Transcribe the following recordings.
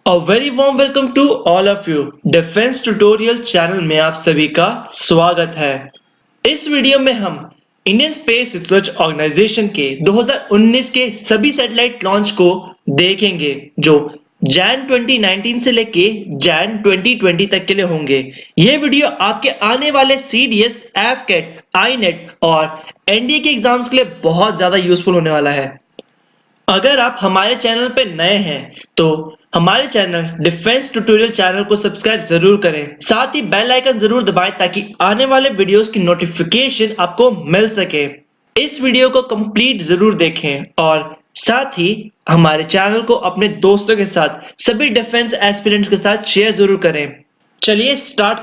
A very warm welcome to all of you. Defence tutorial channel में आप सभी का स्वागत है। इस वीडियो में हम इंडियन स्पेस रिसर्च ऑर्गेनाइजेशन के 2019 के सभी सैटेलाइट लॉन्च को देखेंगे जो जैन 2019 से लेके जैन 2020 तक के लिए होंगे। यह वीडियो आपके आने वाले सीडीएस, एफकैट, आईनेट और एनडीए के एग्जाम्स के लिए बहुत ज्यादा यूजफुल होने वाला है। अगर आप हमारे चैनल पे नए हैं तो हमारे चैनल डिफेंस ट्यूटोरियल चैनल को सब्सक्राइब जरूर करें, साथ ही बेल आइकन जरूर दबाएं ताकि आने वाले वीडियोस की नोटिफिकेशन आपको मिल सके। इस वीडियो को कंप्लीट जरूर देखें और साथ ही हमारे चैनल को अपने दोस्तों के साथ, सभी डिफेंस एस्पिरेंट्स के साथ शेयर जरूर करें। चलिए स्टार्ट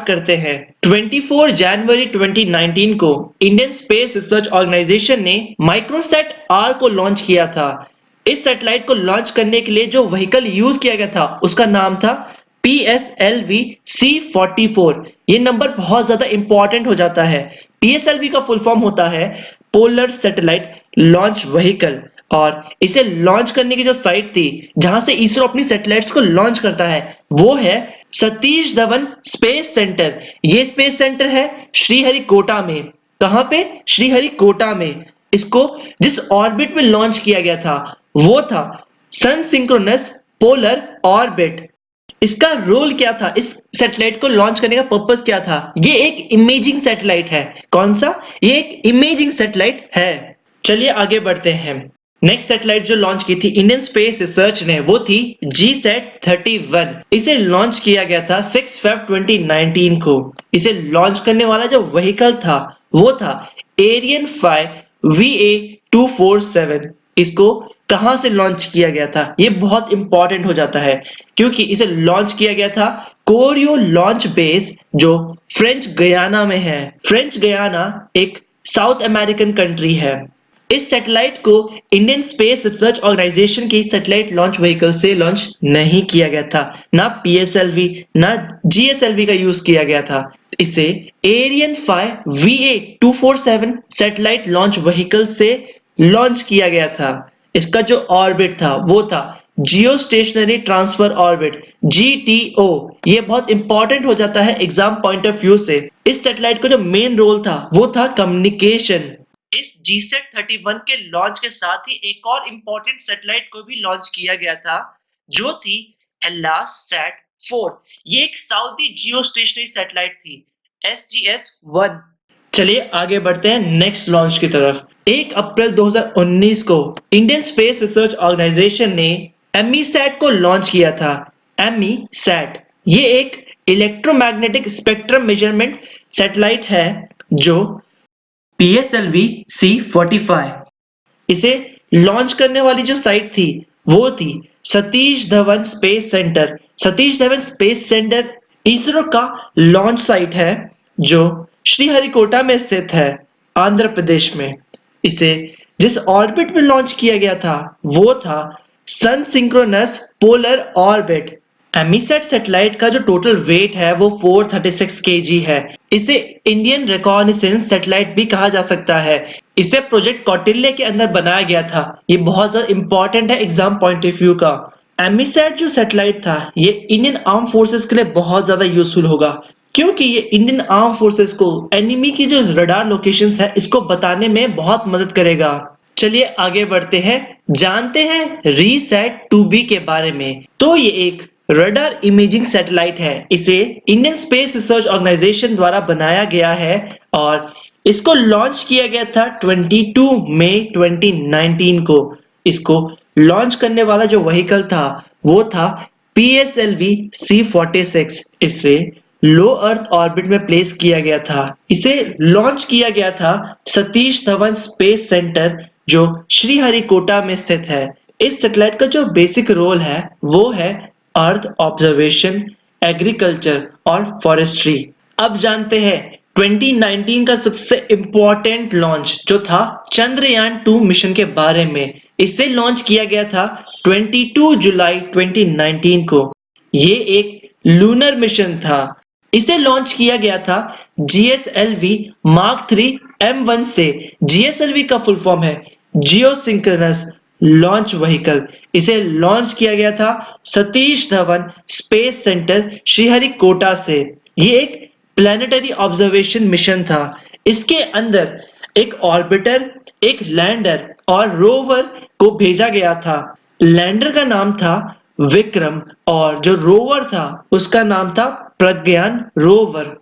करते हैं। 24 जनवरी 2019 को इंडियन स्पेस रिसर्च ऑर्गेनाइजेशन ने माइक्रोसैट आर को लॉन्च किया था। इस सैटेलाइट को लॉन्च करने के लिए जो व्हीकल यूज किया गया था उसका नाम था PSLV C44। ये नंबर बहुत ज्यादा इंपॉर्टेंट हो जाता है। PSLV का फुल फॉर्म होता है पोलर सैटेलाइट लॉन्च व्हीकल, और इसे लॉन्च करने की जो साइट थी जहां से इसरो अपनी सैटेलाइट्स को लॉन्च करता है वो है सतीश धवन स्पेस सेंटर। ये स्पेस सेंटर है श्रीहरिकोटा में। कहां पे? श्रीहरिकोटा में। इसको जिस ऑर्बिट में लॉन्च किया गया था वो था सन सिंक्रोनस पोलर ऑर्बिट। इसका रोल क्या था? इस सैटेलाइट को लॉन्च करने का पर्पस क्या था? ये एक इमेजिंग सैटेलाइट है। कौन सा? ये एक इमेजिंग सैटेलाइट है। चलिए आगे बढ़ते हैं। नेक्स्ट सैटेलाइट जो लॉन्च की थी इंडियन स्पेस रिसर्च ने वो थी GSAT-31। इसे लॉन्च किया गया था 6 फरवरी 2019 को। इसे लॉन्च करने वाला जो व्हीकल था वो था एरियन 5 VA247। इसको कहां से लॉन्च किया गया था ये बहुत इंपॉर्टेंट हो जाता है क्योंकि इसे लॉन्च किया गया था कोरियो लॉन्च बेस जो फ्रेंच गयाना में है। फ्रेंच गयाना एक साउथ अमेरिकन कंट्री है। इस सैटेलाइट को इंडियन स्पेस रिसर्च ऑर्गेनाइजेशन के सैटेलाइट लॉन्च व्हीकल से लॉन्च नहीं किया गया था। ना PSLV ना GSLV का यूज किया गया था। इसे Ariane 5 VA247 satellite launch vehicle से लॉन्च किया गया था। इसका जो ऑर्बिट था वो था geostationary transfer orbit GTO। ये बहुत इंपॉर्टेंट हो जाता है एग्जाम पॉइंट ऑफ व्यू से। इस सैटेलाइट का जो मेन रोल था वो था कम्युनिकेशन। इस GSAT-31 के लॉन्च के साथ ही एक और इंपॉर्टेंट सैटेलाइट को भी लॉन्च किया गया था जो थी ELASat-4। ये एक साउथी जियो स्टेशनरी सैटेलाइट थी SGS-1। चलिए आगे बढ़ते हैं नेक्स्ट लॉन्च की तरफ। 1 अप्रैल 2019 को इंडियन स्पेस रिसर्च ऑर्गेनाइजेशन ने EMISAT को लॉन्च किया था। EMISAT ये एक इलेक्ट्रोमैग्नेटिक स्पेक्ट्रम मेजरमेंट सैटेलाइट है जो PSLV C45। इसे लॉन्च करने वाली जो साइट थी वो थी Satish Dhawan space centre. Satish Dhawan space centre ISRO का लॉन्च साइट है जो श्रीहरिकोटा में स्थित है, आंध्र प्रदेश में। इसे जिस ऑर्बिट में लॉन्च किया गया था वो था sun synchronous polar orbit. EMISAT satellite का जो टोटल वेट है वो 436 kg है। इसे इंडियन रिकॉग्निसेंस सैटेलाइट भी कहा जा सकता है। इसे प्रोजेक्ट कौटिल्य के अंदर बनाया गया था। ये बहुत ज्यादा इंपॉर्टेंट है एग्जाम पॉइंट ऑफ व्यू का। एमिसैट जो सैटेलाइट था ये इंडियन आर्म फोर्सेस के लिए बहुत ज्यादा यूजफुल होगा क्योंकि ये इंडियन आर्म फोर्सेस को एनिमी की जो रडार लोकेशंस है इसको बताने में बहुत मदद करेगा। चलिए आगे बढ़ते हैं, जानते हैं RISAT-2B के बारे में। तो ये एक रडार इमेजिंग सैटेलाइट है। इसे इंडियन स्पेस रिसर्च ऑर्गेनाइजेशन द्वारा बनाया गया है और इसको लॉन्च किया गया था 22 मई 2019 को। इसको लॉन्च करने वाला जो व्हीकल था वो था PSLV C46। इसे लो अर्थ ऑर्बिट में प्लेस किया गया था। इसे लॉन्च किया गया था सतीश धवन स्पेस सेंटर जो श्रीहरिकोटा में स्थित है। इस सैटेलाइट का जो बेसिक रोल है वो है अर्थ ऑब्जर्वेशन, एग्रीकल्चर और फॉरेस्ट्री। अब जानते हैं 2019 का सबसे इंपॉर्टेंट लॉन्च जो था चंद्रयान 2 मिशन के बारे में। इसे लॉन्च किया गया था 22 जुलाई 2019 को। ये एक लूनर मिशन था। इसे लॉन्च किया गया था GSLV Mark 3 M1 से। GSLV का फुल फॉर्म है जियो सिंक्रोनस लॉन्च व्हीकल। इसे लॉन्च किया गया था सतीश धवन स्पेस सेंटर श्रीहरिकोटा से। ये एक प्लैनेटरी ऑब्जर्वेशन मिशन था। इसके अंदर एक ऑर्बिटर, एक लैंडर और रोवर को भेजा गया था। लैंडर का नाम था विक्रम और जो रोवर था उसका नाम था प्रज्ञान रोवर।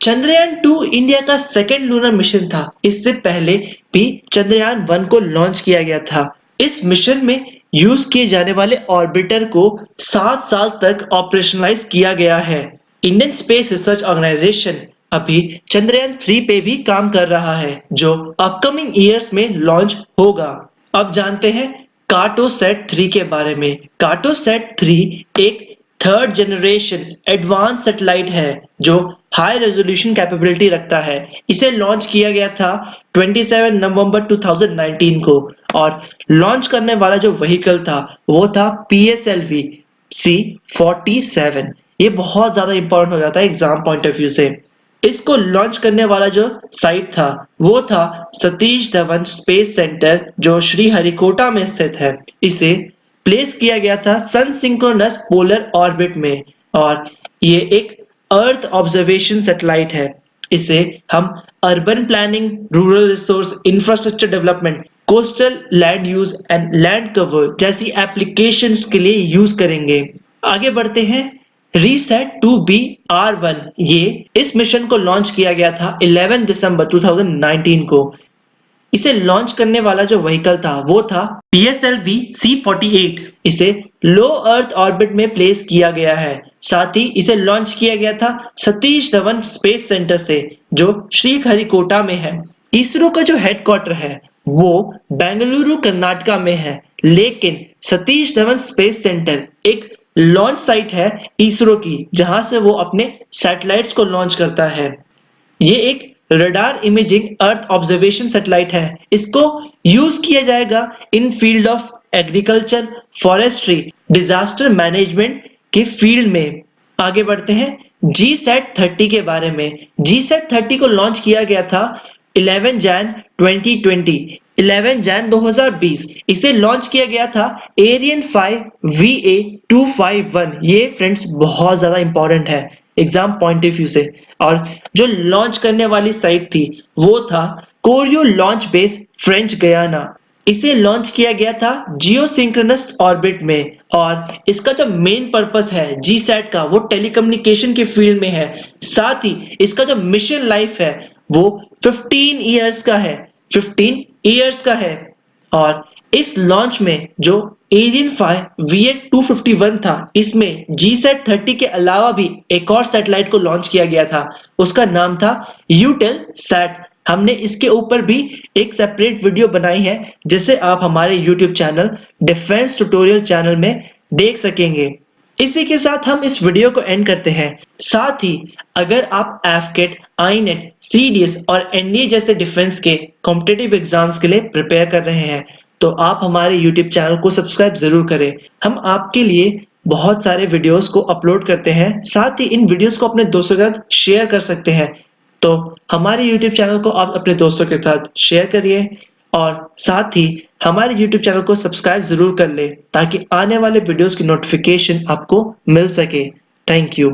चंद्रयान-2 इंडिया का सेकंड लूनर मिशन था। इससे पहले भी चंद्रयान-1 को लॉन्च किया गया था। इस मिशन में यूज किए जाने वाले ऑर्बिटर को 7 साल तक ऑपरेशनलाइज किया गया है। इंडियन स्पेस रिसर्च ऑर्गेनाइजेशन अभी चंद्रयान-3 पे भी काम कर रहा है, जो अपकमिंग ईयर्स में लॉन्च होगा। अब जानते हैं कार्टोसैट-3 के बारे में। कार्टोसैट-3 एक थर्ड जनरेशन एडवांस सैटेलाइट है जो हाई रेजोल्यूशन कैपेबिलिटी रखता है। इसे लॉन्च किया गया था 27 नवंबर 2019 को और लॉन्च करने वाला जो व्हीकल था वो था PSLV C-47। ये बहुत ज्यादा इंपॉर्टेंट हो जाता है एग्जाम पॉइंट ऑफ व्यू से। इसको लॉन्च करने वाला जो साइट था वो था सतीश धवन स्पेस सेंटर जो श्रीहरिकोटा में स्थित है। इसे प्लेस किया गया था सन सिंक्रोनस पोलर ऑर्बिट में और ये एक अर्थ ऑब्जर्वेशन सैटेलाइट है। इसे हम urban planning, rural resource infrastructure development, coastal land use and land cover जैसी एप्लीकेशंस के लिए यूज करेंगे। आगे बढ़ते हैं। RISAT-2BR1 ये इस मिशन को लॉन्च किया गया था 11 दिसंबर 2019 को। इसे लॉन्च करने वाला जो व्हीकल था वो था PSLV C-48। इसे लो अर्थ ऑर्बिट में प्लेस किया गया है। साथ ही इसे लॉन्च किया गया था सतीश धवन स्पेस सेंटर से जो श्रीहरिकोटा में है। इसरो का जो हेडक्वार्टर है वो बेंगलुरु कर्नाटका में है, लेकिन सतीश धवन स्पेस सेंटर एक लॉन्च साइट है इसरो की जहां से वो अपने सैटेलाइट्स को लॉन्च करता है। ये एक radar imaging earth observation satellite है। इसको यूज किया जाएगा in field of agriculture, forestry, disaster management के फील्ड में। आगे बढ़ते हैं GSAT-30 के बारे में। GSAT-30 को लॉन्च किया गया था 11 जैन 2020, 11 जैन 2020। इसे लॉन्च किया गया था एरियन 5 VA251। ये फ्रेंड्स बहुत ज्यादा इंपॉर्टेंट है एग्जाम पॉइंट ऑफ व्यू से। और जो लॉन्च करने वाली साइट थी वो था chorio launch base French Guiana. इसे लॉन्च किया गया था जियोसिंक्रोनस ऑर्बिट में और इसका जो मेन पर्पस है जीसैट का वो टेलीकम्युनिकेशन के फील्ड में है। साथ ही इसका जो मिशन लाइफ है वो 15 इयर्स का है, 15 इयर्स का है। और इस लॉन्च में जो एरियन 5 VA251 था, इसमें GSAT-30 के अलावा भी एक और सैटेलाइट को लॉन्च किया गया था। उसका नाम था यूटेलसैट। हमने इसके ऊपर भी एक सेपरेट वीडियो बनाई है जिसे आप हमारे YouTube channel defence tutorial channel में देख सकेंगे। इसी के साथ हम इस वीडियो को एंड करते हैं। साथ ही अगर आप AFCAT, INET, CDS और NDA जैसे डिफेंस के कॉम्पिटिटिव एग्जाम्स के लिए प्रिपेयर कर रहे हैं तो आप हमारे YouTube चैनल को सब्सक्राइब जरूर करें। हम आपके लिए बहुत सारे वीडियोस को अपलोड करते हैं। साथ ही इन वीडियोस को अपने दोस्तों के साथ शेयर कर सकते हैं। तो हमारे YouTube चैनल को आप अपने दोस्तों के साथ शेयर करिए और साथ ही हमारे YouTube चैनल को सब्सक्राइब जरूर कर ले ताकि आने वाले वीडियोस की नोटिफिकेशन आपको मिल सके। Thank you.